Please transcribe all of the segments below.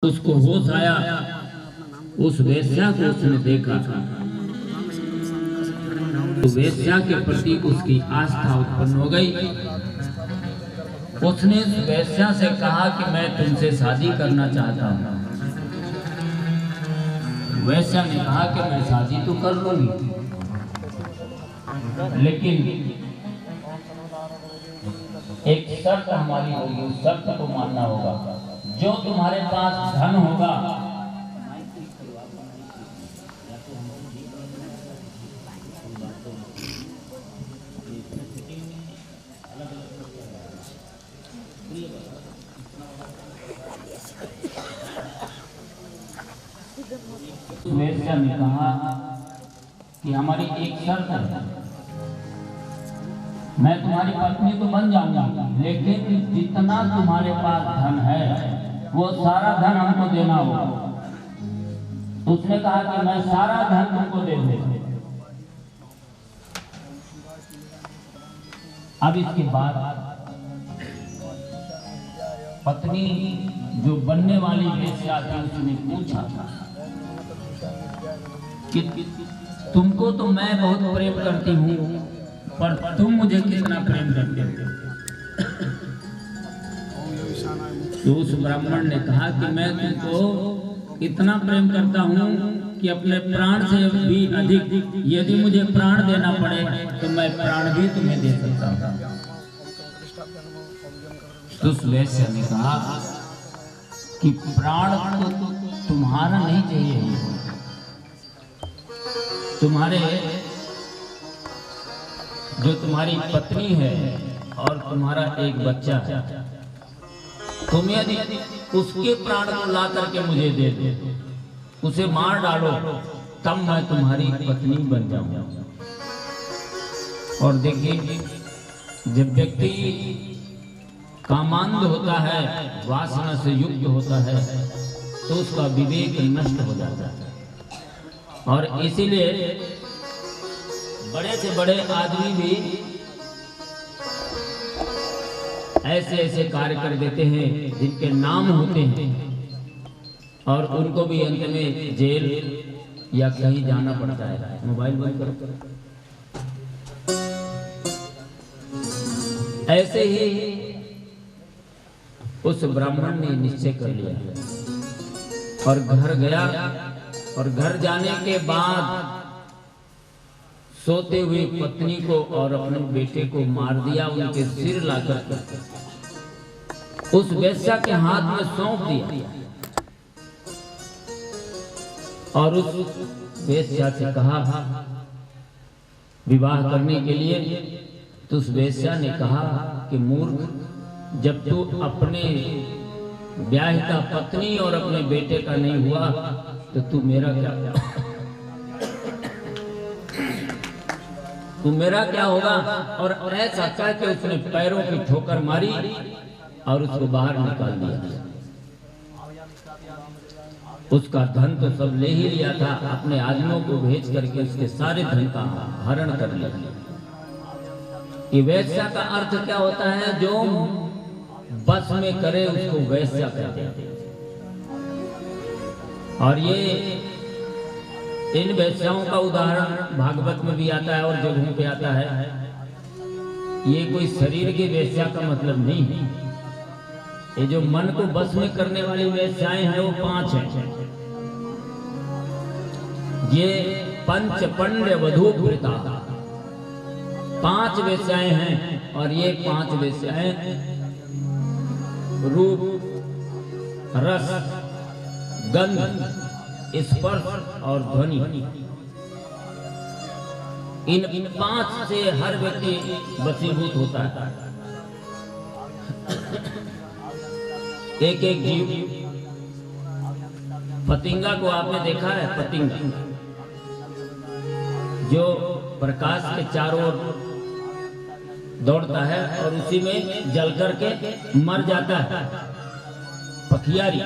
उसको होश आया, उस वेश्या को उसने देखा तो वेश्या के प्रति उसकी आस्था उत्पन्न हो गई। उसने वेश्या से कहा कि मैं तुमसे शादी करना चाहता हूँ। वेश्या ने कहा कि मैं शादी तो कर लूंगी, लेकिन एक शर्त हमारी होगी, उस शर्त को मानना होगा। जो तुम्हारे पास धन होगा वेश्या ने कहा कि हमारी एक शर्त है, मैं तुम्हारी पत्नी तो बन जाऊंगा, लेकिन जितना तुम्हारे पास धन है वो सारा धन हमको देना होगा। उसने कहा कि मैं सारा धन तुमको दे दूंगा। अब इसके बाद पत्नी जो बनने वाली वेश्या थी उसने पूछा कि तुमको तो मैं बहुत प्रेम करती हूँ, पर तुम मुझे कितना प्रेम करते हो? तो उस ब्राह्मण ने कहा कि मैं तुमको इतना प्रेम करता हूँ कि अपने प्राण से भी अधिक, यदि मुझे प्राण देना पड़े तो मैं प्राण भी तुम्हें दे सकता हूँ। तो उस वेश्या ने कहा कि प्राण तो तुम्हारा नहीं चाहिए, तुम्हारे जो तुम्हारी पत्नी है और तुम्हारा एक बच्चा है, तुम यदि उसके प्राण को ला करके मुझे दे दो, उसे मार डालो, तब मैं तुम्हारी पत्नी बन जाऊंगा। और देखिए, जब व्यक्ति कामांध होता है, वासना से युक्त होता है, तो उसका विवेक नष्ट हो जाता है। और इसीलिए बड़े से बड़े आदमी भी ऐसे ऐसे कार्य कर देते हैं जिनके नाम होते हैं, और उनको भी अंत में जेल या कहीं जाना पड़ता है। मोबाइल बंद करो। ऐसे ही उस ब्राह्मण ने निश्चय कर लिया और घर गया, और घर जाने के बाद सोते हुए पत्नी को और अपने बेटे को मार दिया, उनके सिर लाकर उस वेश्या के हाथ में सौंप दिया और उस वेश्या से कहा विवाह करने के लिए। तो उस वेश्या ने कहा कि मूर्ख, जब तू अपने ब्याहिता पत्नी और अपने बेटे का नहीं हुआ तो तू मेरा क्या होगा? और ऐसा कह के उसने पैरों की ठोकर मारी और उसको बाहर निकाल दिया। उसका धन तो सब ले ही लिया था, अपने आदमियों को भेज करके उसके सारे धन का हरण कर लिया। ये वेश्या का अर्थ क्या होता है? जो बस में करे उसको वेश्या कहते हैं। और ये इन वेश्याओं का उदाहरण भागवत में भी आता है और जगहों पे आता है। ये कोई शरीर की वेश्या का मतलब नहीं है। ये जो मन को बस में करने वाली वेश्याएं हैं वो 5 हैं। ये पंच पंड वधू वृता 5 वेश्याएं हैं, और ये 5 वेश्याएं रूप, रस, गंध, स्पर्श और ध्वनि, इन 5 से हर व्यक्ति वशीभूत होता है। एक एक जीव, पतिंगा को आपने देखा है? पतिंगा जो प्रकाश के चारों ओर दौड़ता है और उसी में जल करके मर जाता है। पखियारी,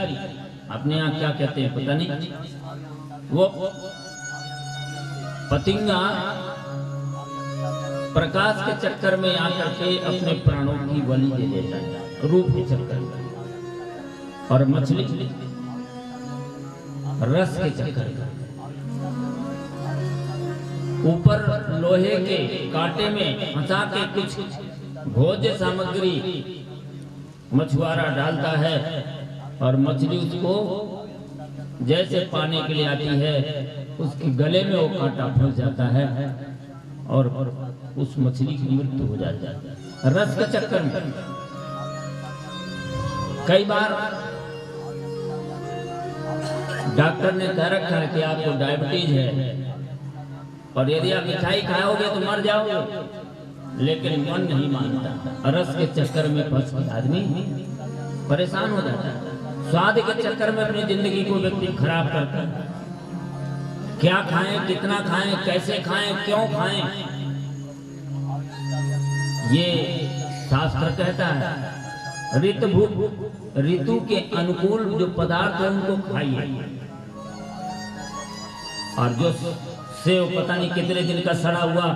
अपने यहाँ क्या कहते हैं पता नहीं। वो पतिंगा प्रकाश के चक्कर में आकर के अपने प्राणों की बलि दे देता है, रूप के चक्कर में। और मछली रस के चक्कर में। ऊपर लोहे के कांटे में फंसा के कुछ भोज्य सामग्री मछुआरा डालता है और मछली उसको जैसे पाने के लिए आती है उसके गले में वो कांटा फंस जाता है और उस मछली की मृत्यु हो जाती है रस के चक्कर में। कई बार डॉक्टर ने कह रखा है कि आपको डायबिटीज है और यदि आप मिठाई खाओगे तो मर जाओगे, लेकिन मन नहीं मानता। रस के चक्कर में फंस के आदमी परेशान हो जाता है। स्वाद के चक्कर में अपनी जिंदगी को व्यक्ति खराब करता है। क्या खाएं, कितना खाएं, कैसे खाएं, क्यों खाएं, ये शास्त्र कहता है। ऋतु के अनुकूल जो पदार्थ है उनको खाइए। और जो सेव पता नहीं कितने दिन का सड़ा हुआ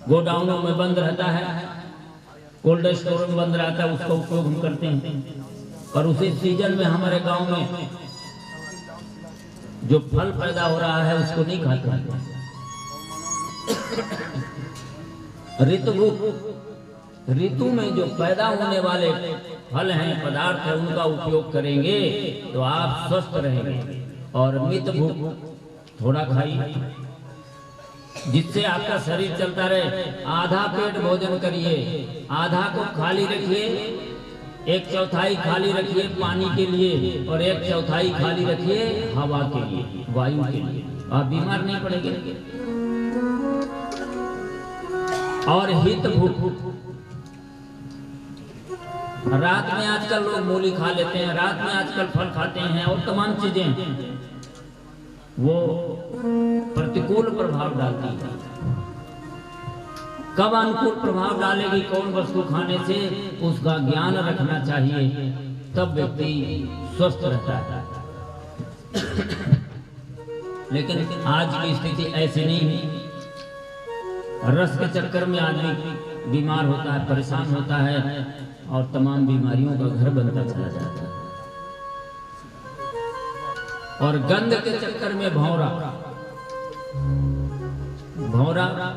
गोडाउनों में बंद रहता है, कोल्ड स्टोर में बंद रहता है, उसका उपयोग हम करते हैं। और उसी सीजन में हमारे गांव में जो फल पैदा हो रहा है उसको नहीं खाते हैं। ऋतु में जो पैदा होने वाले फल हैं, पदार्थ हैं, उनका उपयोग करेंगे तो आप स्वस्थ रहेंगे। और मित भूख थोड़ा खाइए जिससे आपका शरीर चलता रहे। आधा पेट भोजन करिए, आधा को खाली रखिए, 1/4 खाली रखिए पानी के लिए और 1/4 खाली रखिए हवा के लिए, वायु के लिए। आप बीमार नहीं पड़ेंगे। और हित भूख, रात में आजकल लोग मूली खा लेते हैं, रात में आजकल फल खाते हैं और तमाम चीजें वो प्रतिकूल प्रभाव डालती है। कब अनुकूल प्रभाव डालेगी कौन वस्तु खाने से, उसका ज्ञान रखना चाहिए, तब व्यक्ति स्वस्थ रहता है। लेकिन आज की स्थिति ऐसी नहीं है। रस के चक्कर में आदमी बीमार होता है, परेशान होता है और तमाम बीमारियों का घर बनता चला जाता है। और गंध के चक्कर में भौरा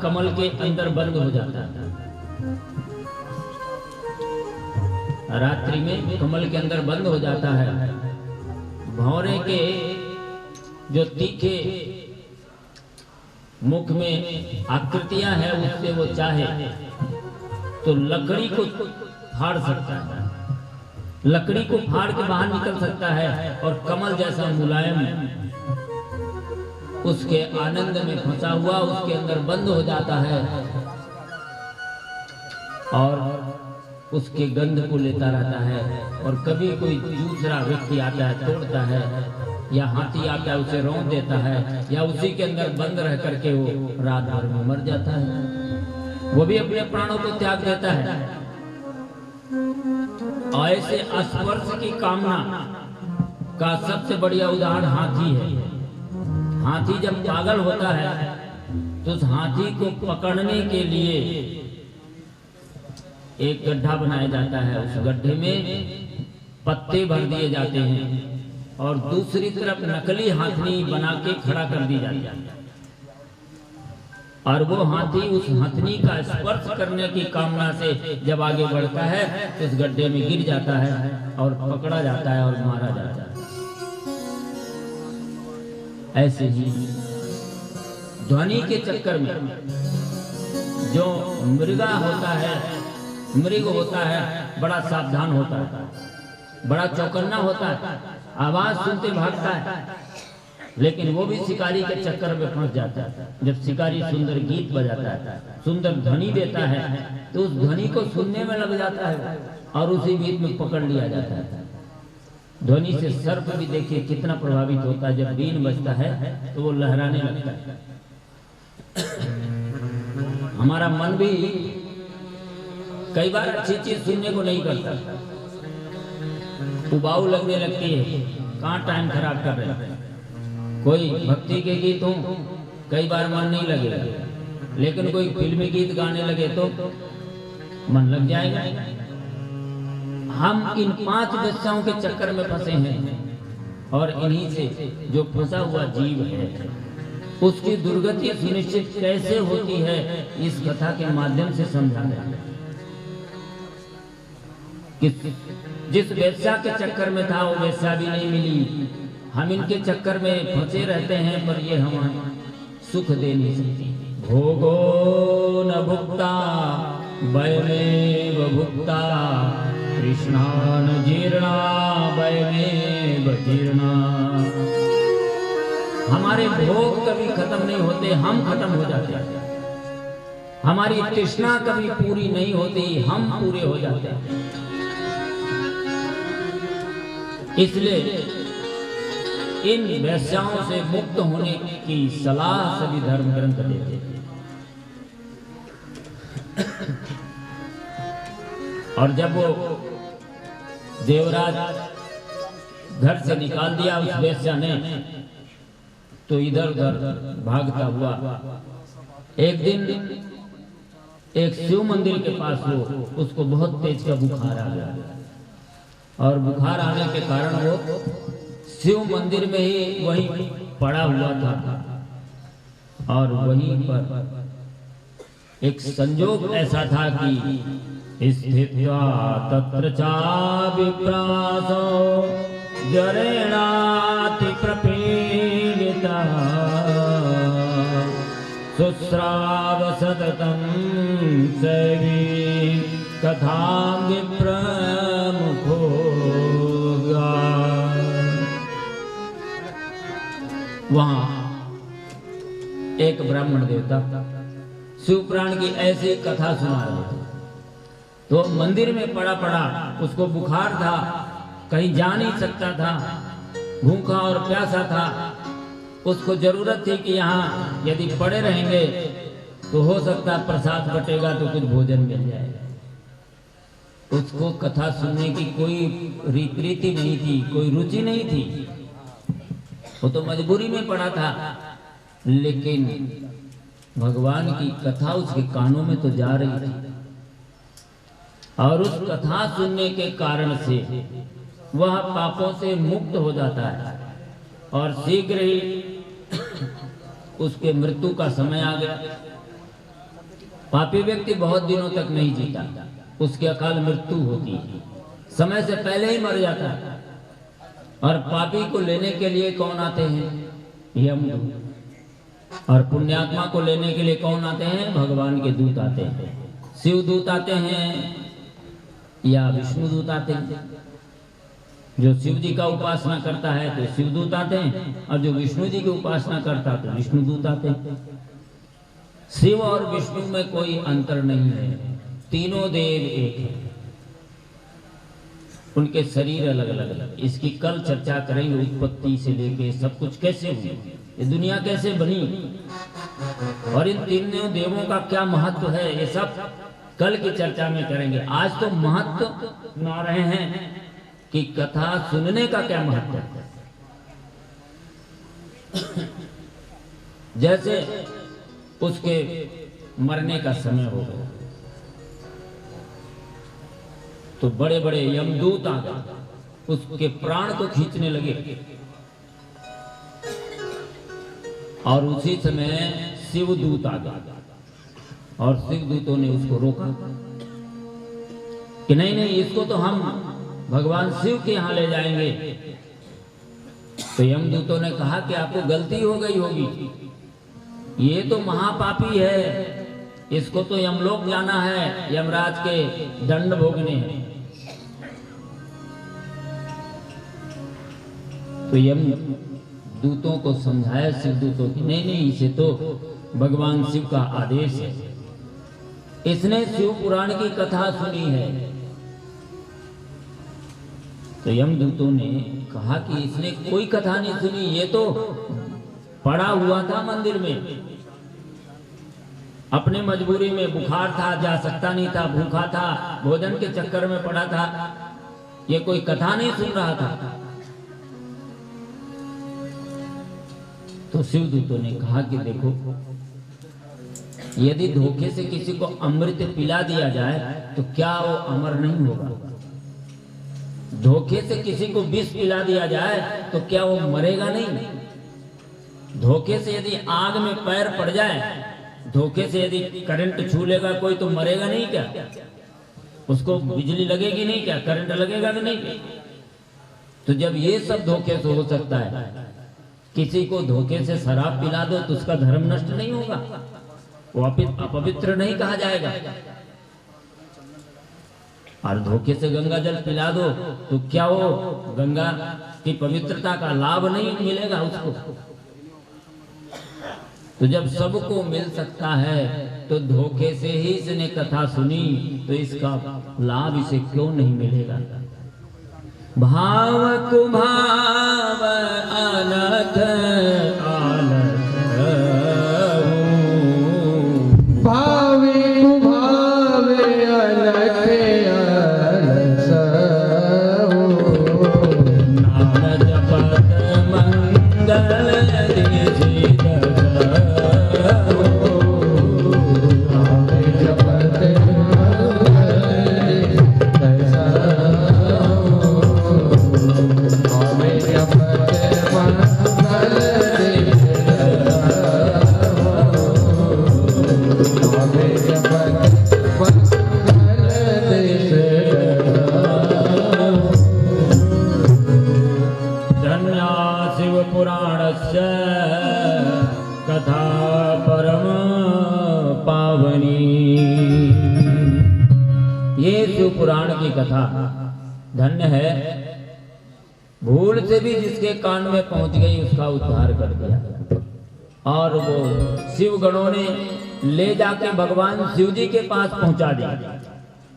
कमल के अंदर बंद हो जाता है। रात्रि में कमल के अंदर बंद हो जाता है। भौरे के जो तीखे मुख में आकृतियां हैं उससे वो चाहे तो लकड़ी को फाड़ सकता है, लकड़ी को फाड़ के बाहर निकल सकता है। और कमल जैसा मुलायम उसके आनंद में फंसा हुआ उसके अंदर बंद हो जाता है और उसके गंध को लेता रहता है। और कभी कोई दूसरा व्यक्ति आता है, तोड़ता है, या हाथी आता है उसे रौंद देता है, या उसी के अंदर बंद रह करके वो रात भर में मर जाता है। वो भी अपने प्राणों को त्याग देता है। ऐसे स्पर्श की कामना का सबसे बढ़िया उदाहरण हाथी है। हाथी जब पागल होता है तो उस हाथी को पकड़ने के लिए एक गड्ढा बनाया जाता है। उस गड्ढे में पत्ते भर दिए जाते हैं और दूसरी तरफ नकली हाथनी बना के खड़ा कर दी जाती है। और वो हाथी उस हथनी का स्पर्श करने की कामना से जब आगे बढ़ता है तो उस गड्ढे में गिर जाता है और पकड़ा जाता है और मारा जाता है। ऐसे ही ध्वनि के चक्कर में जो मृग होता है बड़ा सावधान होता है, बड़ा चौकन्ना होता है, आवाज सुनते भागता है। लेकिन वो भी शिकारी के चक्कर में फंस जाता है। जब शिकारी सुंदर गीत बजाता है, सुंदर ध्वनि देता है, तो उस ध्वनि को सुनने में लग जाता है और उसी गीत में पकड़ लिया जाता है। ध्वनि से सर्प भी देखिए कितना प्रभावित होता है। जब बीन बजता है तो वो लहराने लगता है। हमारा मन भी कई बार अच्छी चीज सुनने को नहीं करता, उबाऊ लगने लगती है, कहाँ टाइम खराब कर रहे हैं। कोई भक्ति के गीत हो कई बार मन नहीं लगेगा, लेकिन कोई फिल्मी गीत गाने लगे तो मन लग जाएगा। हम इन 5 दशाओं के चक्कर में फंसे हैं। और इन्हीं से जो फंसा हुआ जीव है उसकी दुर्गति सुनिश्चित कैसे होती है, इस कथा के माध्यम से समझाना है। जिस वेश्या के चक्कर में था वो वेश्या भी नहीं मिली, हम इनके चक्कर में फंसे रहते हैं पर ये हमें सुख दे नहीं सकती। भोगो न भुक्ता वयमेव भुक्ता, कृष्णान जीर्णा वयमेव जीर्णा। हमारे भोग कभी खत्म नहीं होते, हम खत्म हो जाते हैं। हमारी तृष्णा कभी पूरी नहीं होती, हम पूरे हो जाते हैं। इसलिए इन वैश्याओं से मुक्त होने की सलाह सभी धर्म ग्रंथ देते थे। और जब वो देवराज घर से निकाल दिया उस वेश्या ने, तो इधर उधर भागता हुआ एक दिन एक शिव मंदिर के पास वो उसको बहुत तेज का बुखार आ गया, और बुखार आने के कारण वो शिव मंदिर में ही वहीं पड़ा हुआ था। और वहीं पर एक संजोग ऐसा था कि स्थित्वा तत्र चा विप्रासो जरेणाति प्रपीडिता, शुश्राव सततं सेवी कथां विप्रमुखो। वहां एक ब्राह्मण देवता शिव पुराण की ऐसी कथा सुना रहे थे। तो मंदिर में पड़ा पड़ा उसको बुखार था, कहीं जा नहीं सकता था, भूखा और प्यासा था। उसको जरूरत थी कि यहाँ यदि पड़े रहेंगे तो हो सकता प्रसाद बटेगा तो कुछ भोजन मिल जाएगा। उसको कथा सुनने की कोई रीति नहीं थी, कोई रुचि नहीं थी, वो तो मजबूरी में पड़ा था। लेकिन भगवान की कथा उसके कानों में तो जा रही थी, और उस कथा सुनने के कारण से वह पापों से मुक्त हो जाता है, और शीघ्र ही उसके मृत्यु का समय आ गया। पापी व्यक्ति बहुत दिनों तक नहीं जीता, उसकी अकाल मृत्यु होती है, समय से पहले ही मर जाता है। और पापी को लेने के लिए कौन आते हैं? यमदूत। और पुण्यात्मा को लेने के लिए कौन आते हैं? भगवान के दूत आते हैं। शिव दूत आते हैं या विष्णु दूत आते हैं। जो शिव जी का उपासना करता है तो शिव दूत आते हैं, और जो विष्णु जी की उपासना करता है तो विष्णु दूत आते हैं। शिव और विष्णु में कोई अंतर नहीं है, तीनों देव एक है, उनके शरीर अलग अलग। इसकी कल चर्चा करेंगे, उत्पत्ति से लेके सब कुछ कैसे हुई, ये दुनिया कैसे बनी, और इन तीनों देवों का क्या महत्व है, ये सब कल की चर्चा में करेंगे। आज तो महत्व सुना रहे हैं कि कथा सुनने का क्या महत्व है। जैसे उसके मरने का समय हो गया तो बड़े बड़े यमदूत आ गए, उसके प्राण को खींचने लगे। और उसी समय शिवदूत आ गया, और शिवदूतों ने उसको रोका कि नहीं नहीं, इसको तो हम भगवान शिव के यहां ले जाएंगे। तो यमदूतों ने कहा कि आपको गलती हो गई होगी, ये तो महापापी है, इसको तो यमलोक जाना है, यमराज के दंड भोगने हैं। तो यमदूतों को समझाया शिवदूतों की, नहीं नहीं, इसे तो भगवान शिव का आदेश है, इसने शिव पुराण की कथा सुनी है। तो यमदूतों ने कहा कि इसने कोई कथा नहीं सुनी, ये तो पड़ा हुआ था मंदिर में, अपने मजबूरी में, बुखार था, जा सकता नहीं था, भूखा था, भोजन के चक्कर में पड़ा था, ये कोई कथा नहीं सुन रहा था। तो शिवदूतों ने कहा कि देखो, यदि धोखे से किसी को अमृत पिला दिया जाए तो क्या वो अमर नहीं होगा? धोखे से किसी को विष पिला दिया जाए तो क्या वो मरेगा नहीं? धोखे से यदि आग में पैर पड़ जाए, धोखे से यदि करंट छू लेगा कोई तो मरेगा नहीं क्या? उसको बिजली लगेगी नहीं क्या? करंट लगेगा कि नहीं? तो जब ये सब धोखे से हो सकता है, किसी को धोखे से शराब पिला दो तो उसका धर्म नष्ट नहीं होगा, वो अपवित्र नहीं कहा जाएगा। और धोखे से गंगा जल पिला दो तो क्या वो गंगा की पवित्रता का लाभ नहीं मिलेगा उसको? तो जब सबको मिल सकता है तो धोखे से ही इसने कथा सुनी तो इसका लाभ इसे क्यों नहीं मिलेगा? भाव कुभाव अलख आलख भावे कुभावे अलख आलख नाम जपत मंगल कथा परम पावनी। ये शिव पुराण की कथा धन्य है, भूल से भी जिसके कान में पहुंच गई उसका उद्धार कर दिया। और वो शिव गणों ने ले जाके भगवान शिव जी के पास पहुंचा दिया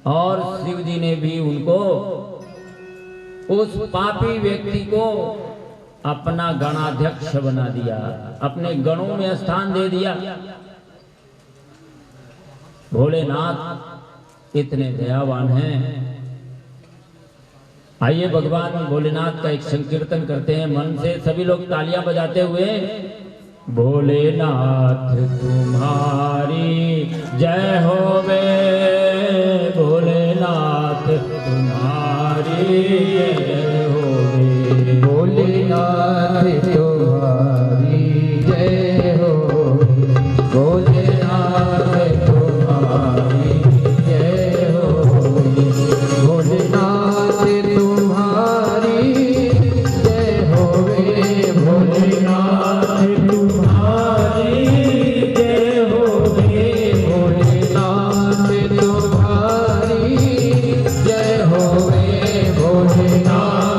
और शिव जी ने भी उनको, उस पापी व्यक्ति को अपना गणाध्यक्ष बना दिया, अपने गणों में स्थान दे दिया। भोलेनाथ इतने दयावान हैं। आइए भगवान भोलेनाथ का एक संकीर्तन करते हैं मन से, सभी लोग तालियां बजाते हुए। भोलेनाथ तुम्हारी जय होवे, भोलेनाथ तुम्हारी जय होवे, भोलेनाथ तुम्हारी जय हो, भोलेनाथ तुम्हारी जय हो, भोलेनाथ तुम्हारी जय होवे, भोलेनाथ तुम्हारी जय होवे, भोलेनाथ तुम्हारी जय होवे, भोलेनाथ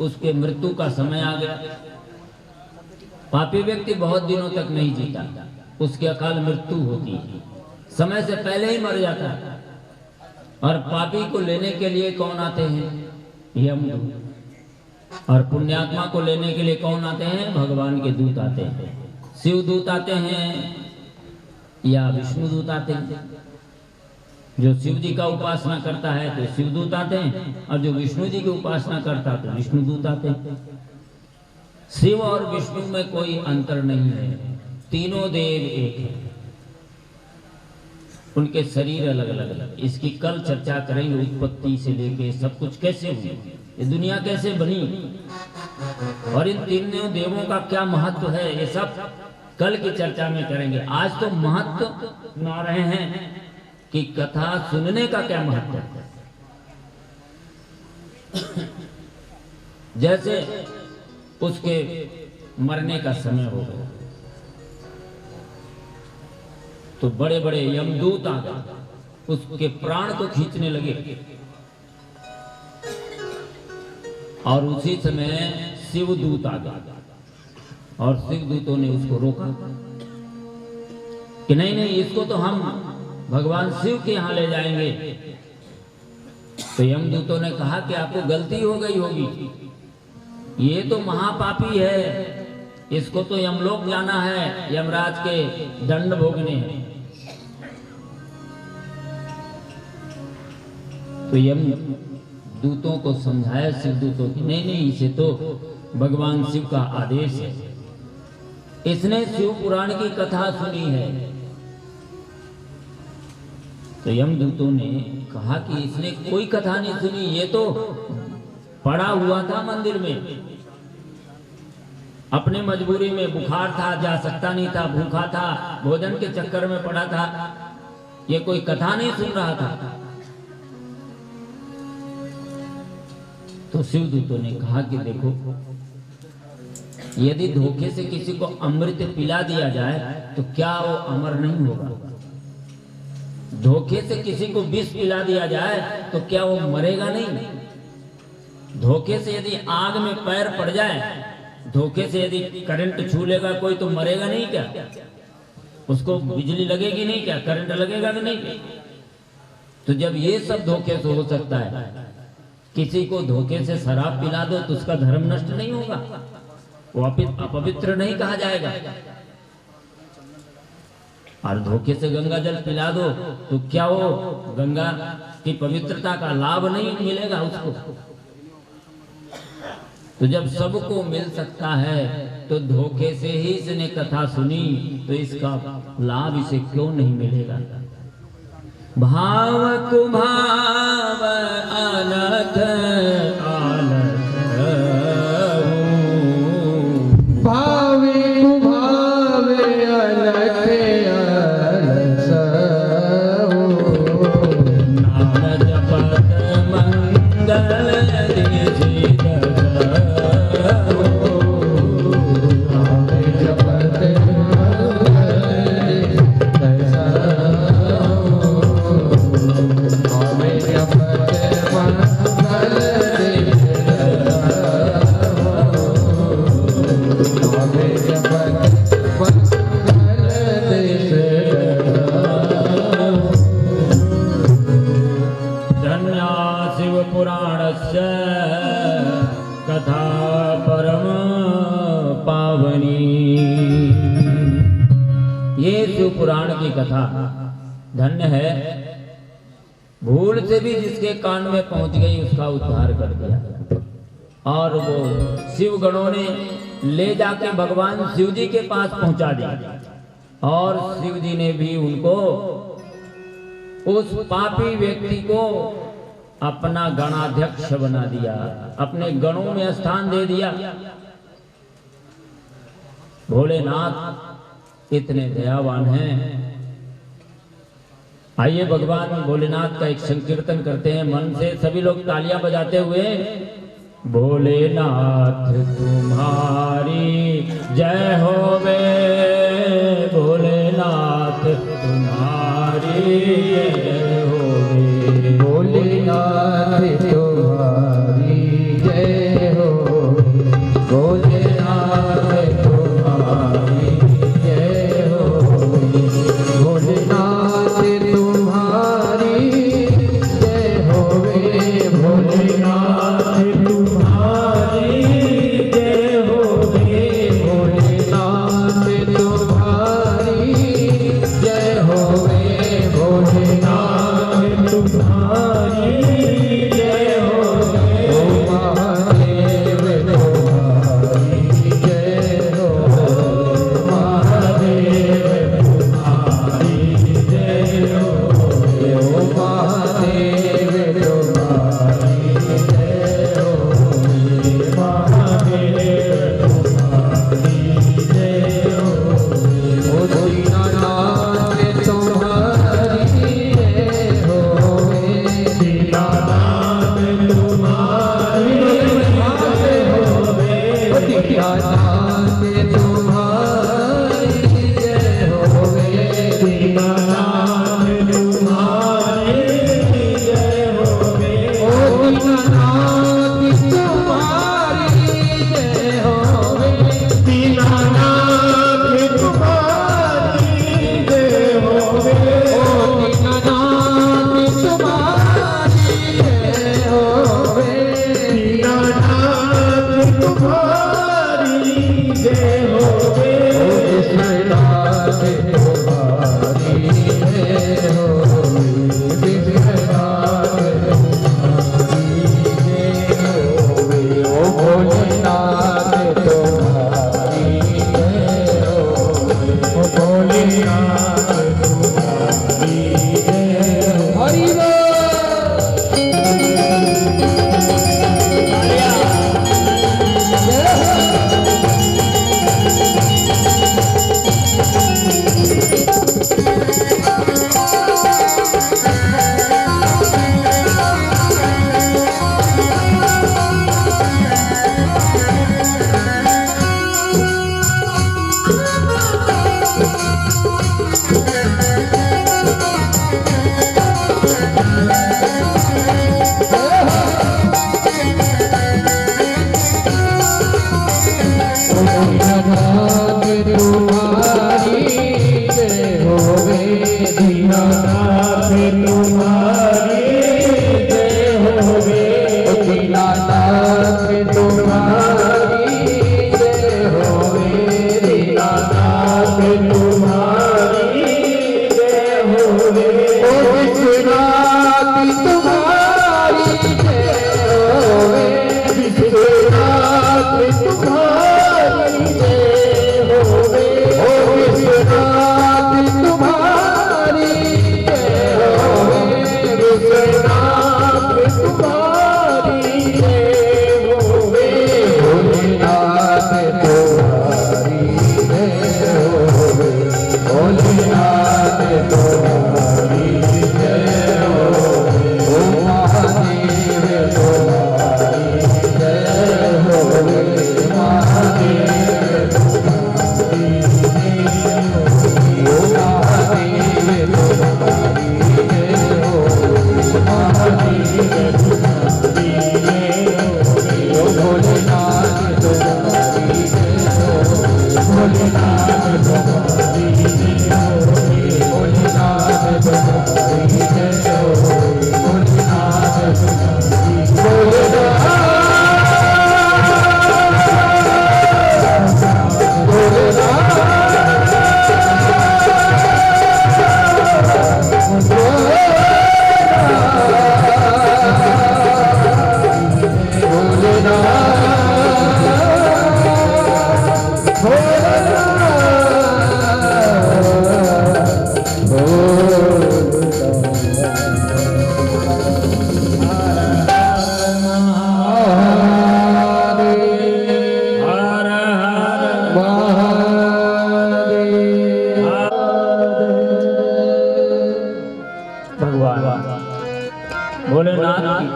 उसके मृत्यु का समय आ गया। पापी व्यक्ति बहुत दिनों तक नहीं जीता, उसकी अकाल मृत्यु होती है, समय से पहले ही मर जाता है। और पापी को लेने के लिए कौन आते हैं? यमदूत। और पुण्यात्मा को लेने के लिए कौन आते हैं? भगवान के दूत आते हैं। शिव दूत आते हैं या विष्णु दूत आते हैं। जो शिव जी का उपासना करता है तो शिव दूत आते हैं, और जो विष्णु जी की उपासना करता है तो विष्णु दूत आते हैं। शिव और विष्णु में कोई अंतर नहीं है, तीनों देव एक हैं, उनके शरीर अलग अलग है। इसकी कल चर्चा करेंगे, उत्पत्ति से लेके सब कुछ कैसे हुई, ये दुनिया कैसे बनी, और इन तीनों देवों का क्या महत्व है, ये सब कल की चर्चा में करेंगे। आज तो महत्व सुना रहे हैं कि कथा सुनने का क्या महत्व है। जैसे उसके मरने का समय हो गया तो बड़े बड़े यमदूत आ गए, उसके प्राण को खींचने लगे। और उसी समय शिवदूत आ गया, और शिवदूतों ने उसको रोका कि नहीं नहीं, इसको तो हम भगवान शिव के यहां ले जाएंगे। तो यमदूतों ने कहा कि आपको गलती हो गई होगी, ये तो महापापी है, इसको तो यमलोक जाना है, यमराज के दंड भोगने हैं। तो यमदूतों को समझाया शिवदूतों की, नहीं नहीं, इसे तो भगवान शिव का आदेश है, इसने शिव पुराण की कथा सुनी है। तो यमदूतों ने कहा कि इसने कोई कथा नहीं सुनी, ये तो पड़ा हुआ था मंदिर में, अपने मजबूरी में, बुखार था, जा सकता नहीं था, भूखा था, भोजन के चक्कर में पड़ा था, ये कोई कथा नहीं सुन रहा था। तो शिवदूतों ने कहा कि देखो, यदि धोखे से किसी को अमृत पिला दिया जाए तो क्या वो अमर नहीं होगा? धोखे से किसी को विष पिला दिया जाए तो क्या वो मरेगा नहीं? धोखे से यदि आग में पैर पड़ जाए, धोखे से यदि करंट छू लेगा कोई तो मरेगा नहीं क्या? उसको बिजली लगेगी नहीं क्या? करंट लगेगा कि नहीं? तो जब ये सब धोखे से हो सकता है, किसी को धोखे से शराब पिला दो तो उसका धर्म नष्ट नहीं होगा, वो अपवित्र नहीं कहा जाएगा। और धोखे से गंगा जल पिला दो तो क्या वो गंगा की पवित्रता का लाभ नहीं मिलेगा उसको? तो जब सबको मिल सकता है तो धोखे से ही इसने कथा सुनी, तो इसका लाभ इसे क्यों नहीं मिलेगा? भाव कुभाव अलख अलख, भावे कुभावे अलख अलख, नाम जपत मंगल दिजित, नाम जपत मंगल ये शिव पुराण की कथा धन्य है, भूल से भी जिसके कान में पहुंच गई उसका उद्धार कर दिया। और वो शिव गणों ने ले जाके भगवान शिव जी के पास पहुंचा दिया, और शिव जी ने भी उनको, उस पापी व्यक्ति को अपना गणाध्यक्ष बना दिया, अपने गणों में स्थान दे दिया। भोलेनाथ इतने दयावान हैं। आइए भगवान भोलेनाथ का एक संकीर्तन करते हैं मन से, सभी लोग तालियां बजाते हुए। भोलेनाथ तुम्हारी जय होवे, भोलेनाथ तुम्हारी जय होवे, भोलेनाथ तुम्हारी जय हो, भोलेनाथ तुम्हारी जय हो, भोलेनाथ तुम्हारी जय होवे, भोलेनाथ तुम्हारी जय होवे, भोलेनाथ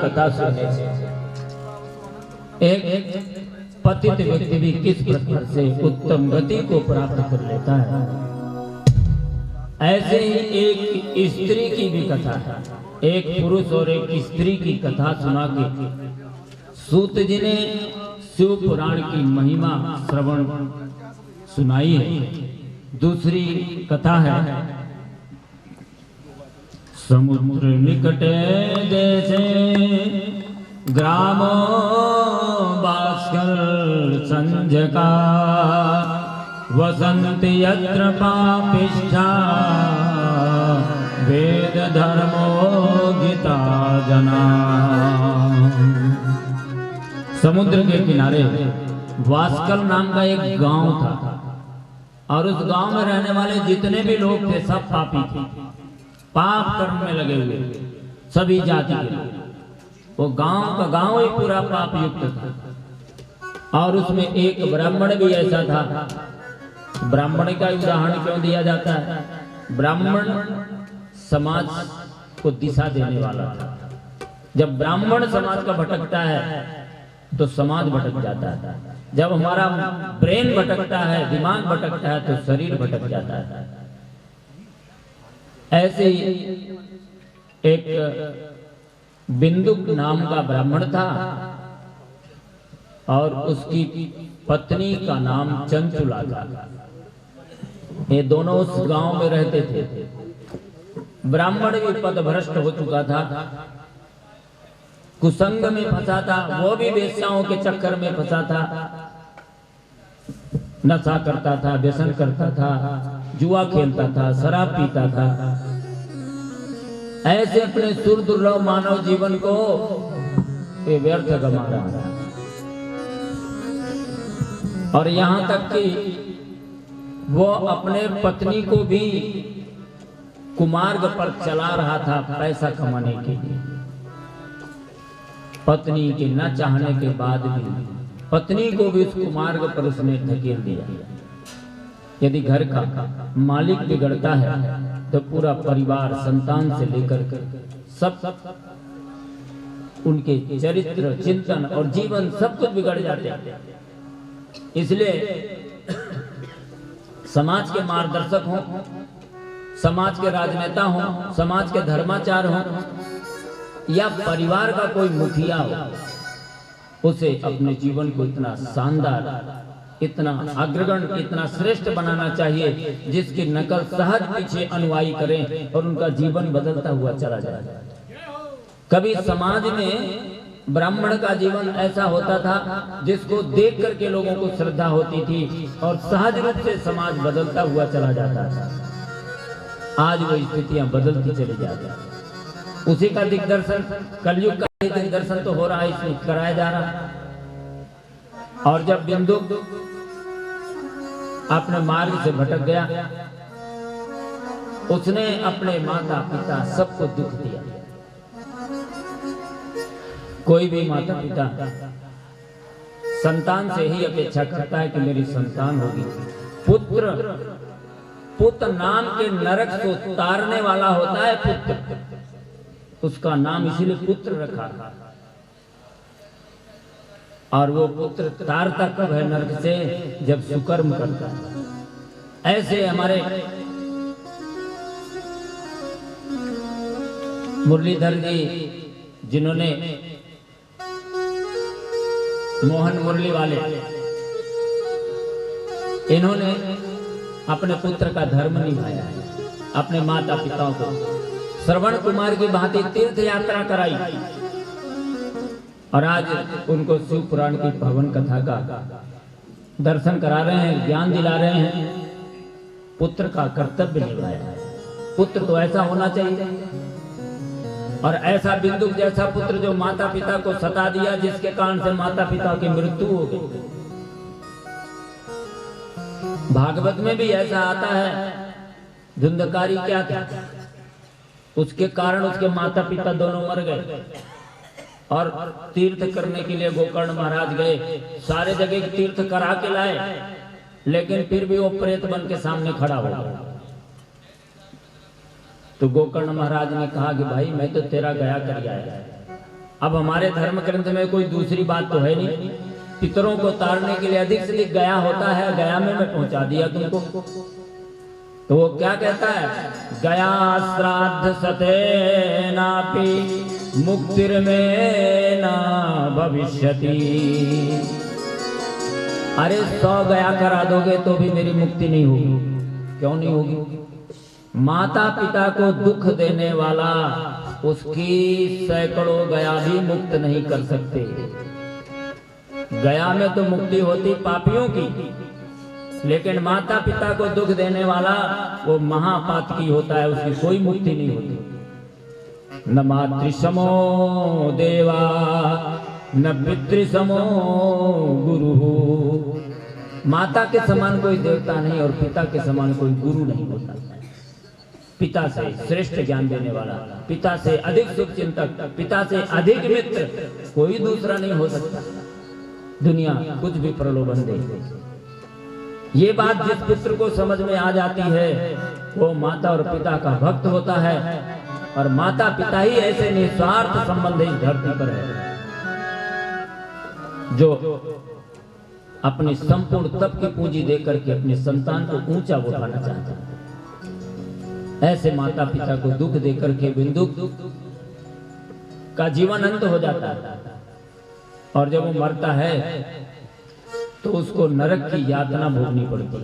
कथा सुनने से एक पतित व्यक्ति भी किस प्रकार से उत्तम गति को प्राप्त कर लेता है, ऐसे ही एक स्त्री की भी कथा है। एक पुरुष और एक स्त्री की कथा सुना के सूत जी ने शिव पुराण की महिमा श्रवण सुनाई है। दूसरी कथा है, समुद्र निकटे जैसे ग्रामो भास्कर संजका वसंति यत्र पापिष्ठा वेद धर्मो गीता जना। समुद्र के किनारे वास्कल नाम का एक गांव था और उस गांव में रहने वाले जितने भी लोग थे सब पापी थे, पाप कर्म में लगे हुए सभी जाति के लोग। वो गांव का गांव ही पूरा पाप युक्त था। और उसमें एक ब्राह्मण भी ऐसा था। ब्राह्मण का उदाहरण क्यों दिया जाता है? ब्राह्मण समाज को दिशा देने वाला था। जब ब्राह्मण समाज का भटकता है तो समाज भटक जाता है। जब हमारा ब्रेन भटकता है, दिमाग भटकता है, तो शरीर भटक जाता है। ऐसे ही एक बिंदुक नाम का ब्राह्मण था और उसकी पत्नी का नाम चंचुला था। ये दोनों उस गांव में रहते थे। ब्राह्मण भी पदभ्रष्ट हो चुका था, कुसंग में फंसा था, वो भी वेश्याओं के चक्कर में फंसा था, नशा करता था, व्यसन करता था, जुआ खेलता था, शराब पीता था। ऐसे अपने सुर दुर्लभ मानव जीवन को ये व्यर्थ गमा रहा था। और यहां तक कि वो अपने पत्नी को भी कुमार्ग पर चला रहा था पैसा कमाने के लिए। पत्नी के न चाहने के बाद भी पत्नी को भी उस कुमार्ग पर उसने धकेल दिया। यदि घर का मालिक बिगड़ता है तो पूरा परिवार संतान से लेकर सब उनके चरित्र, चिंतन और जीवन सब कुछ बिगड़ जाते हैं। इसलिए समाज के मार्गदर्शक हों, समाज के राजनेता हों, समाज के धर्माचार हों या परिवार का कोई मुखिया हो, उसे अपने जीवन को इतना शानदार, इतना अग्रगण्य, इतना श्रेष्ठ बनाना चाहिए जिसकी नकल सहज पीछे अनुयायी करें और उनका जीवन बदलता हुआ चला जाए। कभी समाज में ब्राह्मण का जीवन ऐसा होता था जिसको देख करके लोगों को श्रद्धा होती थी और सहज रूप से समाज बदलता हुआ चला जाता था। आज वो स्थितियां बदलती चली जाती हैं। उसी का दिग्दर्शन, कलयुग का दिग्दर्शन तो हो रहा है, इसमें कराया जा रहा है। और जब बिंदु अपने मार्ग से भटक गया, उसने अपने माता पिता सबको दुख दिया। कोई भी माता पिता संतान से ही अपेक्षा करता है कि मेरी संतान होगी। पुत्र नाम के नरक से उतारने वाला होता है पुत्र, उसका नाम इसीलिए पुत्र रखा। और वो पुत्र तारता कब है नरक से? जब सुकर्म करता है। ऐसे हमारे मुरलीधर जी, जिन्होंने मोहन मुरली वाले, इन्होंने अपने पुत्र का धर्म निभाया है। अपने माता पिताओं को श्रवण कुमार की भांति तीर्थ यात्रा कराई और आज उनको शिव पुराण की भवन कथा का दर्शन करा रहे हैं, ज्ञान दिला रहे हैं। पुत्र का कर्तव्य निभाया है। पुत्र तो ऐसा होना चाहिए, और ऐसा बिंदु जैसा पुत्र जो माता पिता को सता दिया, जिसके कारण से माता पिता की मृत्यु हो गई। भागवत में भी ऐसा आता है। धुंधकारी क्या था? उसके कारण उसके माता पिता दोनों मर गए और तीर्थ करने के लिए गोकर्ण महाराज गए। सारे जगह तीर्थ करा के लाए, लेकिन फिर भी वो प्रेत बन के सामने खड़ा हो गया। तो गोकर्ण महाराज ने कहा कि भाई मैं तो तेरा गया कर आया, अब हमारे धर्म ग्रंथ में कोई दूसरी बात तो है नहीं। पितरों को तारने के लिए अधिक से अधिक गया होता है, गया में मैं पहुंचा दिया तुमको। तो वो क्या कहता है, गया श्राद्ध सते नापि मुक्तिर्मे ना भविष्यति। अरे 100 गया करा दोगे तो भी मेरी मुक्ति नहीं होगी। क्यों नहीं होगी? माता पिता को दुख देने वाला उसकी सैकड़ों गया भी मुक्त नहीं कर सकते। गया में तो मुक्ति होती पापियों की, लेकिन माता पिता को दुख देने वाला वो महापातकी होता है, उसकी कोई मुक्ति नहीं होती। न मातृसमो देवा न पितृसमो गुरु। माता के समान कोई देवता नहीं और पिता के समान कोई गुरु नहीं होता। पिता से श्रेष्ठ ज्ञान देने वाला, पिता से अधिक शुभचिंतक, पिता से अधिक मित्र कोई दूसरा नहीं हो सकता। दुनिया कुछ भी प्रलोभन दे, ये बात जिस पुत्र को समझ में आ जाती है वो माता और पिता का भक्त होता है, और माता पिता ही ऐसे निस्वार्थ संबंध इस धरती पर है जो अपनी संपूर्ण तप की पूंजी देकर के अपने संतान को ऊंचा उठाना चाहता है। ऐसे माता पिता को दुख देकर के बिंदु का जीवन अंत हो जाता है, और जब वो मरता है तो उसको नरक की यातना भोगनी पड़ती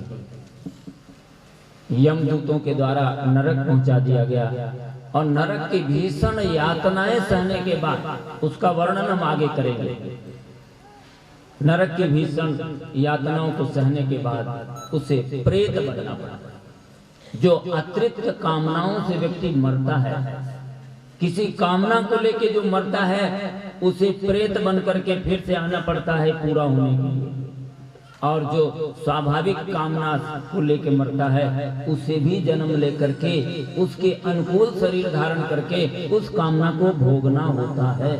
है। यमदूतों के द्वारा नरक पहुंचा दिया गया, और नरक की भीषण यातनाएं सहने के बाद उसका वर्णन हम आगे करेंगे। नरक की भीषण यातनाओं को सहने के बाद उसे प्रेत बनना पड़ा। जो अतिरिक्त कामनाओं से व्यक्ति मरता है, किसी कामना को लेके जो मरता है उसे प्रेत बन करके फिर से आना पड़ता है पूरा होने के लिए। और जो स्वाभाविक कामना को लेके मरता है उसे भी जन्म लेकर के उसके अनुकूल शरीर धारण करके उस कामना को भोगना होता है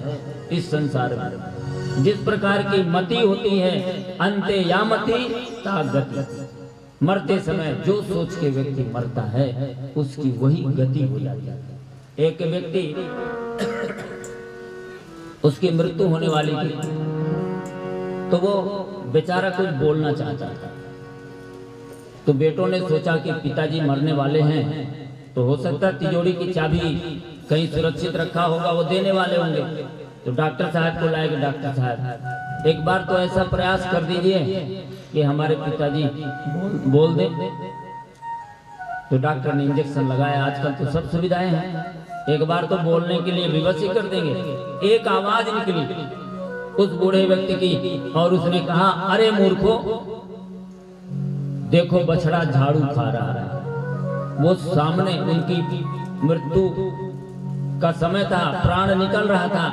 इस संसार में। जिस प्रकार की मति होती है, अंते या मति ता गति। मरते समय जो सोच के व्यक्ति मरता है उसकी वही गति हो जाती है। एक व्यक्ति उसकी मृत्यु होने वाली थी, तो वो बेचारा कुछ बोलना चाहता था। तो बेटों ने सोचा कि पिताजी मरने वाले हैं, तो हो सकता है तिजोरी की चाबी कहीं सुरक्षित रखा होगा, वो देने वाले होंगे। तो डॉक्टर साहब को लाएगा, डॉक्टर साहब एक बार तो ऐसा प्रयास कर दीजिए कि हमारे पिताजी बोल दे। तो डॉक्टर ने इंजेक्शन लगाया, आजकल तो सब सुविधाएं हैं, एक बार तो बोलने के लिए विवश ही कर देंगे। एक आवाज निकली उस बूढ़े व्यक्ति की, और उसने कहा, अरे मूर्खो, देखो बछड़ा झाड़ू खा रहा है। वो सामने उनकी मृत्यु का समय था, प्राण निकल रहा था,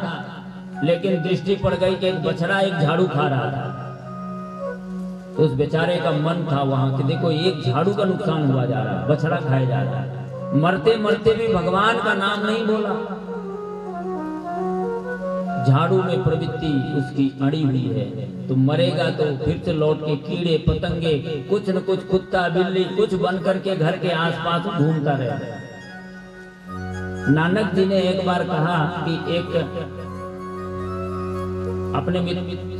लेकिन दृष्टि पड़ गई कि एक बछड़ा एक झाड़ू खा रहा था। तो उस बेचारे का मन था वहां कि देखो एक झाड़ू का नुकसान हुआ जा रहा है, बछड़ा खाया जा रहा है। मरते मरते भी भगवान का नाम नहीं बोला। झाड़ू में प्रवृत्ति उसकी अड़ी हुई है, तो मरेगा तो फिर से लौट के कीड़े पतंगे कुछ न कुछ, कुत्ता बिल्ली कुछ बन करके घर के आसपास घूमता रहेगा। नानक जी ने एक बार कहा कि एक अपने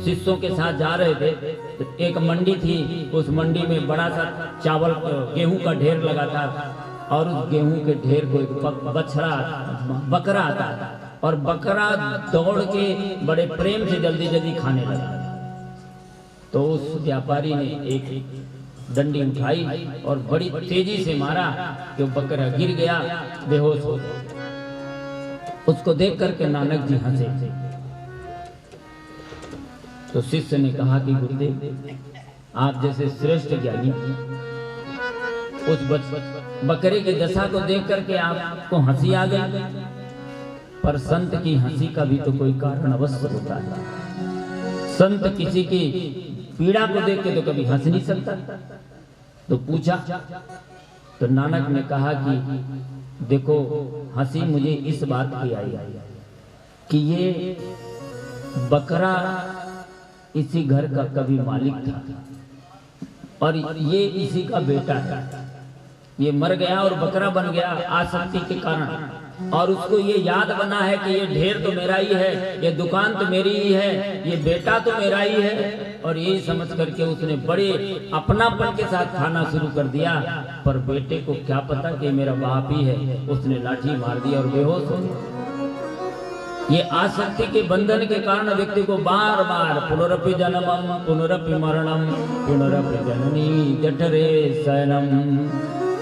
शिष्यों के साथ जा रहे थे, तो एक मंडी थी, उस मंडी में बड़ा सा चावल गेहूं का ढेर लगा था, और उस गेहूं के ढेर को एक बकरा आता था, और बकरा दौड़ के बड़े प्रेम से जल्दी जल्दी खाने लगा। तो उस व्यापारी ने एक डंडी उठाई और बड़ी तेजी से मारा कि वो बकरा गिर गया, बेहोश हो गया। उसको देख करके नानक जी हंसे। तो शिष्य ने कहा कि गुरुदेव, आप जैसे श्रेष्ठ ज्ञानी उस बकरे की दशा को देख करके आपको हंसी आ गई, पर संत की हंसी का भी तो कोई कारण अवश्य होता है। संत किसी की पीड़ा को देख के तो कभी हंस नहीं सकता। तो पूछा, तो नानक ने कहा कि देखो, हंसी मुझे इस बात की आई कि ये बकरा इसी घर का कभी मालिक था, और ये इसी का बेटा है। ये मर गया और बकरा बन गया आसक्ति के कारण, और उसको ये याद बना है कि ये ढेर तो मेरा ही है, ये दुकान तो मेरी ही है, ये बेटा तो मेरा ही है, और यही समझ करके उसने बड़े अपनापन के साथ खाना शुरू कर दिया। पर बेटे को क्या पता कि मेरा बाप ही है, उसने लाठी मार दिया और बेहोश हो गया। ये आसक्ति के बंधन के कारण व्यक्ति को बार बार पुनरपि जन्मम पुनरपि मरणम पुनरपि जननी जठरे शयनम,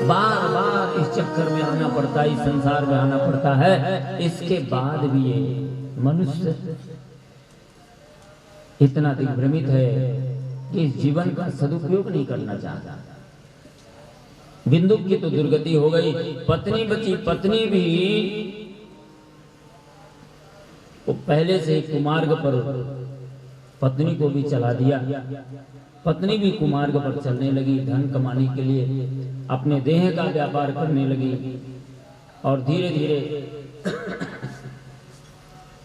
बार बार इस चक्कर में आना पड़ता है, इस संसार में आना पड़ता है। इसके बाद भी ये मनुष्य इतना दिग्भ्रमित है कि इस जीवन का सदुपयोग नहीं करना चाहता। बिंदु की तो दुर्गति हो गई, पत्नी बची, पत्नी भी वो पहले से ही कुमार्ग पर पत्नी को भी चला दिया। पत्नी भी कुमार्ग पर चलने लगी, धन कमाने के लिए अपने देह का व्यापार करने लगी, और धीरे धीरे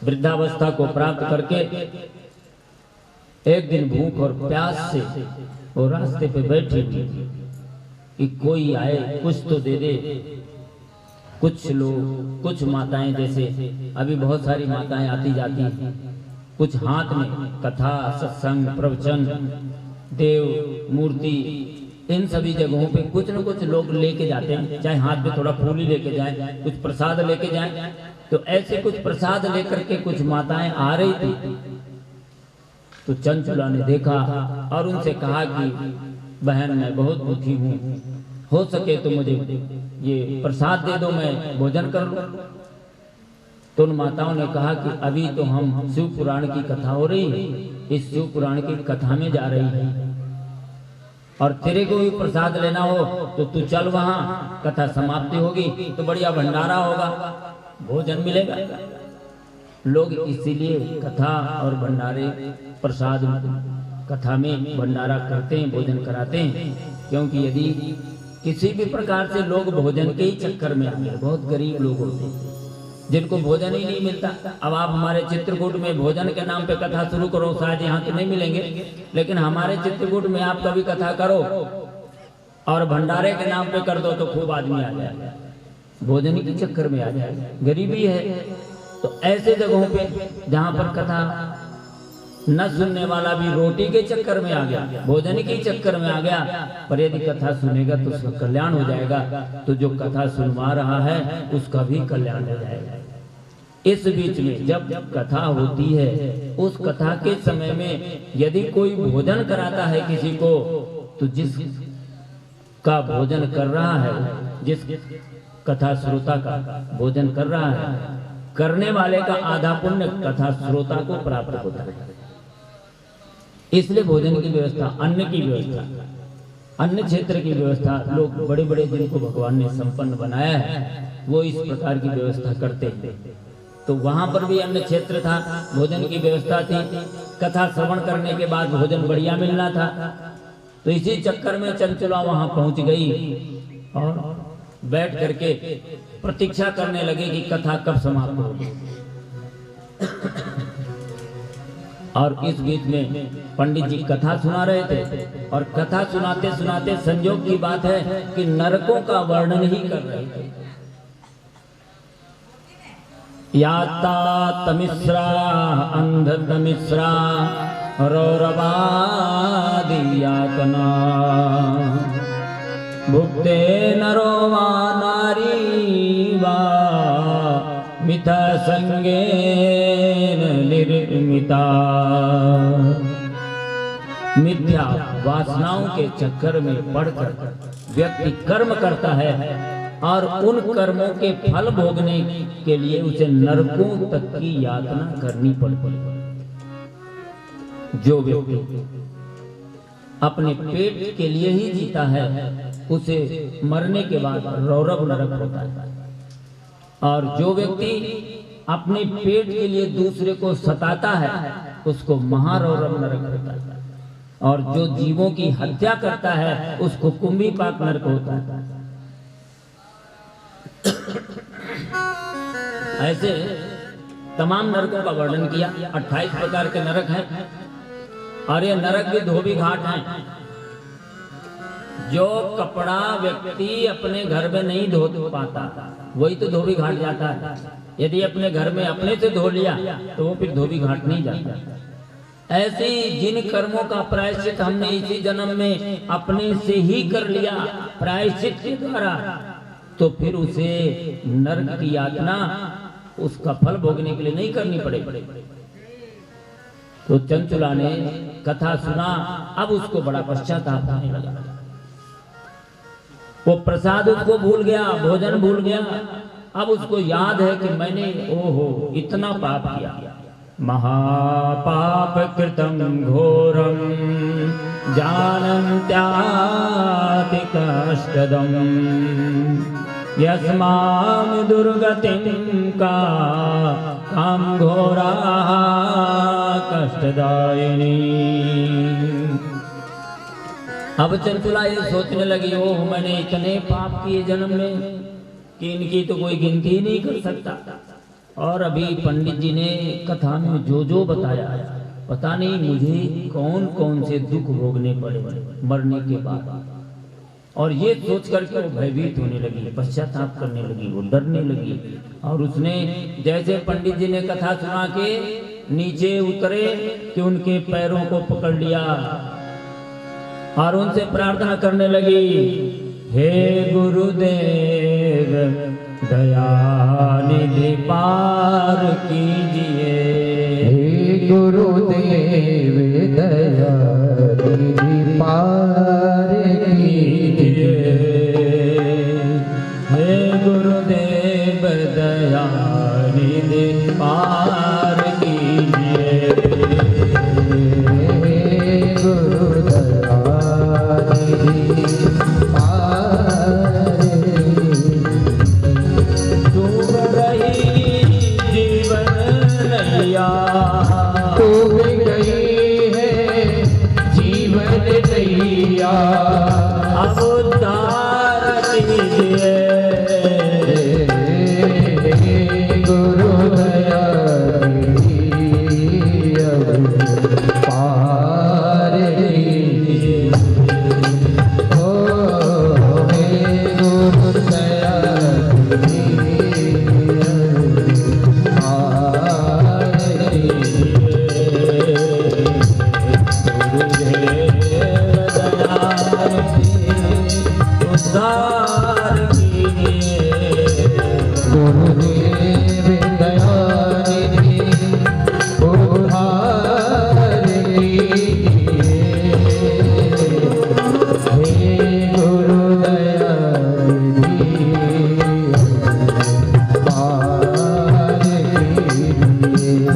वृद्धावस्था को प्राप्त करके एक दिन भूख और प्यास से वो रास्ते पे बैठी थी कि कोई आए कुछ तो दे दे। कुछ लोग, कुछ माताएं, जैसे अभी बहुत सारी माताएं आती जाती हैं, कुछ हाथ में कथा, सत्संग, प्रवचन, देव मूर्ति, इन सभी जगहों पे कुछ न कुछ लोग लेके जाते हैं, चाहे हाथ में थोड़ा फूल ही लेके जाएं, कुछ प्रसाद लेके जाएं। तो ऐसे कुछ प्रसाद लेकर के कुछ माताएं आ रही थी, तो चंचुला ने देखा और उनसे कहा कि बहन मैं बहुत दुखी हूँ, हो सके तो मुझे ये प्रसाद दे दो, मैं भोजन कर लूं। तो उन माताओं ने कहा कि अभी तो हम शिव पुराण की कथा हो रही है, इस शिव पुराण की कथा में जा रही है, और तेरे को भी प्रसाद लेना हो तो तू चल, वहां कथा समाप्ति होगी तो बढ़िया भंडारा होगा, भोजन मिलेगा। लोग इसीलिए कथा और भंडारे, प्रसाद, कथा में भंडारा करते हैं, भोजन कराते हैं, क्योंकि यदि किसी भी प्रकार से लोग भोजन के ही चक्कर में आ गए, बहुत गरीब लोग होते हैं जिनको भोजन ही नहीं मिलता। अब आप हमारे चित्रकूट में भोजन के नाम पे कथा शुरू करो, शायद यहाँ तो नहीं मिलेंगे, लेकिन हमारे चित्रकूट में आप कभी कथा करो और भंडारे के नाम पे कर दो तो खूब आदमी आ जाएगा, भोजन के चक्कर में आ जाएगा, गरीबी है। तो ऐसे जगहों पे जहाँ पर कथा न सुनने वाला भी रोटी के चक्कर में आ गया, भोजन के चक्कर में आ गया, पर यदि कथा सुनेगा तो उसका कल्याण हो जाएगा, तो जो कथा सुनवा रहा है उसका भी कल्याण हो जाएगा। इस बीच में जब कथा होती है, उस कथा के समय में यदि कोई भोजन कराता है किसी को, तो जिस का भोजन कर रहा है, जिस कथा श्रोता का भोजन कर रहा है, करने वाले का आधा पुण्य कथा श्रोता को प्राप्त होता है। इसलिए भोजन की व्यवस्था, अन्न की व्यवस्था, अन्न क्षेत्र की व्यवस्था, लोग बड़े बड़े जिनको भगवान ने संपन्न बनाया है वो इस प्रकार की व्यवस्था करते हैं। तो वहां पर भी अन्न क्षेत्र था, भोजन की व्यवस्था थी, कथा श्रवण करने के बाद भोजन बढ़िया मिलना था। तो इसी चक्कर में चंचला वहां पहुंच गई और बैठ करके प्रतीक्षा करने लगे कि कथा कब समाप्त होगी। और इस बीच में पंडित जी कथा सुना रहे थे, और कथा सुनाते सुनाते संयोग की बात है कि नरकों का वर्णन ही कर रहे थे। याता तमिश्रा अंधतमिश्रा रौरवादि यातना भुक्ते नरो वा नारी वा मिथा संगेन निर्मिता। मिथ्या वासनाओं के चक्कर में पड़कर व्यक्ति कर्म करता है और उन कर्मों के फल भोगने के लिए उसे नरकों तक की यातना करनी पड़ती है। जो व्यक्ति अपने पेट के लिए ही जीता है उसे मरने के बाद रौरव नरक होता है, और जो व्यक्ति अपने पेट के लिए दूसरे को सताता है उसको महारौरव नरक होता है, और जो जीवों की हत्या करता है उसको कुंभीपाक नरक होता है। ऐसे तमाम नरकों का वर्णन किया। 28 प्रकार के नरक हैं, और ये नरक भी धोबी घाट हैं। जो कपड़ा व्यक्ति अपने घर में नहीं धो पाता वही तो धोबी घाट जाता है। यदि अपने घर में अपने से धो लिया तो वो फिर धोबी घाट नहीं जाता। ऐसे जिन कर्मों का प्रायश्चित हमने इसी जन्म में अपने से ही कर लिया प्रायश्चित के द्वारा, तो फिर उसे नरक की यातना उसका फल भोगने के लिए नहीं करनी पड़ेगी। तो चंचुला ने कथा सुना, अब उसको बड़ा पश्चाताप होने लगा। वो प्रसाद उसको भूल गया, भोजन भूल गया। अब उसको याद है कि मैंने ओहो इतना पाप किया। महापाप कृतं घोरं जानन्त्याति कष्टदम् यस्मां दुर्गतिं काम घोरा कष्टदायिनी। अब चंचुला ये सोचने लगी, ओह मैंने इतने पाप किए जन्म में कि इनकी तो कोई गिनती नहीं कर सकता। और अभी पंडित जी ने कथा में जो जो बताया, पता नहीं मुझे कौन कौन से दुख भोगने पड़े मरने के बाद। और ये सोच करके वो भयभीत होने लगी, पश्चाताप करने लगी, वो डरने लगी। और उसने जैसे पंडित जी ने कथा सुना के नीचे उतरे कि उनके पैरों को पकड़ लिया और उनसे प्रार्थना करने लगी, हे गुरुदेव दयानिधि पार कीजिए। हे गुरुदेव दयानिधि पार कीजिए। हे गुरुदेव दयानिधि पार कीजिए। हे गुरु दयानिधि पार डूब रही जीवन नैया, डूब गई है जीवन नैया, अब उद्धार कीजिए। गुरु दयानिधि पार कीजिए। ओ हे गुरु दयानिधि पार उद्धार कीजिए। गुरुदेव दयानिधि उद्धार कीजिए। हे गुरु दयानिधि पार कीजिए।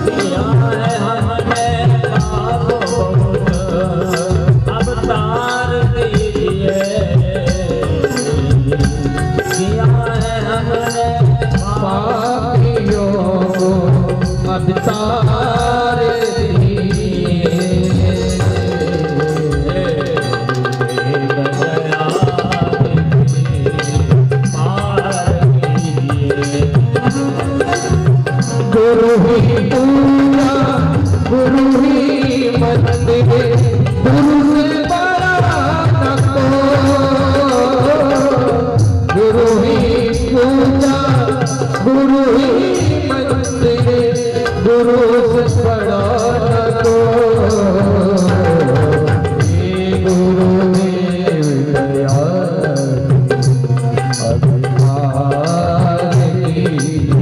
किया है हमने पाप बहुत, अब तार दीजिए। किया है हमने पापियों को अब तार दीजिए। गुरु ही पूजा गुरु ही मंदिर, गुरु से बड़ा न कोई। गुरु ही पूजा गुरु ही मंदिर, गुरु से बड़ा न कोई। हे गुरुदेव दयानिधि पार कीजिए।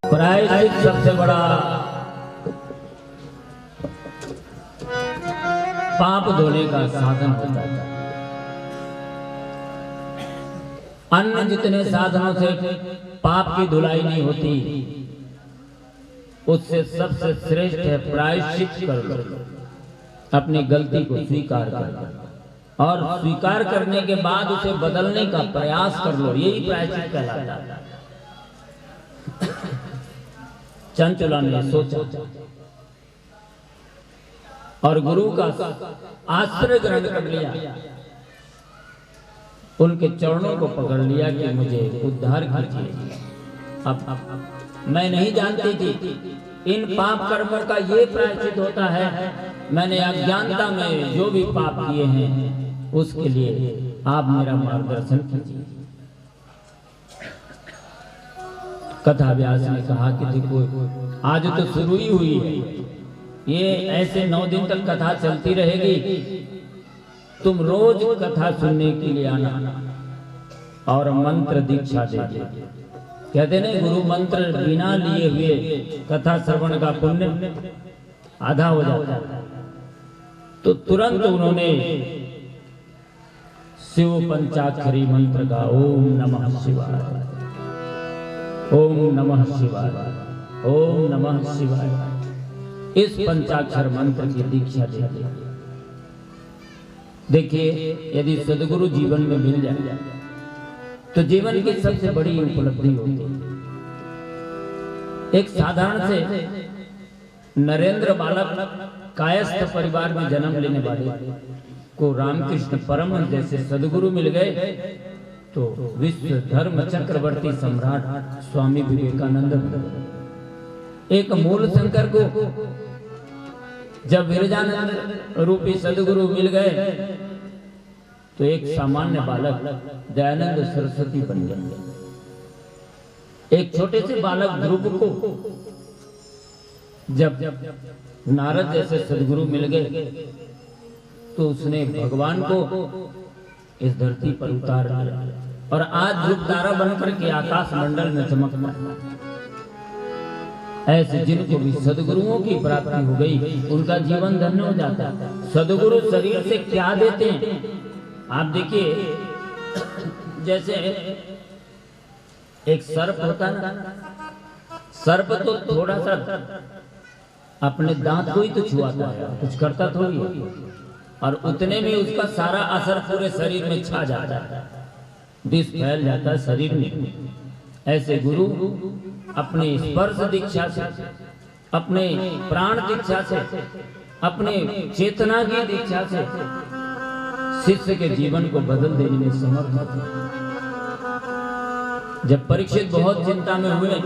प्रायश्चित सबसे बड़ा पाप धोने का साधन होता है। अन्य जितने साधनों से पाप की धुलाई नहीं होती, उससे सबसे श्रेष्ठ है प्रायश्चित कर लो। अपनी गलती को स्वीकार कर और स्वीकार करने के बाद उसे बदलने का प्रयास कर लो, यही प्रायश्चित कहलाता है। चंचला ने सोचा और गुरु का आश्रय ग्रहण कर लिया, उनके चरणों को पकड़ लिया कि मुझे उद्धार कीजिए। अब मैं नहीं जानती थी इन पाप कर्मों का ये प्रायश्चित होता है, मैंने अज्ञानता में जो भी पाप किए हैं उसके लिए आप मेरा मार्गदर्शन कीजिए। कथा व्यास ने कहा कि देखो आज तो शुरू ही हुई है, ये ऐसे 9 दिन तक कथा चलती रहेगी, तुम रोज कथा सुनने के लिए आना और मंत्र दीक्षा दे। कहते नहीं गुरु मंत्र बिना लिए हुए कथा श्रवण का पुण्य आधा हो जाता है। तो तुरंत उन्होंने शिव पंचाक्षरी मंत्र का ओम नमः शिवाय, ओम नमः शिवाय, ओम नमः शिवाय, इस पंचाक्षर मंत्र की दीक्षा दे दी। देखिए यदि सदगुरु जीवन में मिल जाए तो जीवन की सबसे बड़ी उपलब्धि होती है। एक साधारण से नरेंद्र बालक कायस्थ परिवार में जन्म लेने वाले को रामकृष्ण परमहंस जैसे सदगुरु मिल गए तो विश्व धर्म चक्रवर्ती सम्राट स्वामी विवेकानंद बन गए। एक मूल शंकर को जब विरजानंद रूपी सदगुरु मिल गए तो एक सामान्य बालक दयानंद सरस्वती बन गए। एक छोटे से बालक ध्रुव को जब नारद जैसे सदगुरु मिल गए तो उसने भगवान को इस धरती पर उतार दिया और आज ध्रुव तारा बनकर के आकाश मंडल में चमकता है। ऐसे जिनको भी सदगुरुओं की प्राप्ति हो गई उनका जीवन धन्य हो जाता है। सदगुरु शरीर से क्या देते हैं आप देखिए, जैसे एक सर्प होता है ना, सर्प तो थोड़ा सा अपने दांत को ही तो छुआता है, कुछ करता थोड़ी है, और उतने में उसका सारा असर पूरे शरीर में छा जाता है, विष फैल जाता है शरीर में। ऐसे गुरु अपने स्पर्श दीक्षा से, अपने प्राण दीक्षा से, अपने चेतना की दीक्षा से शिष्य के जीवन को बदल देने में समर्थ होते हैं। जब परीक्षित बहुत चिंता में हुए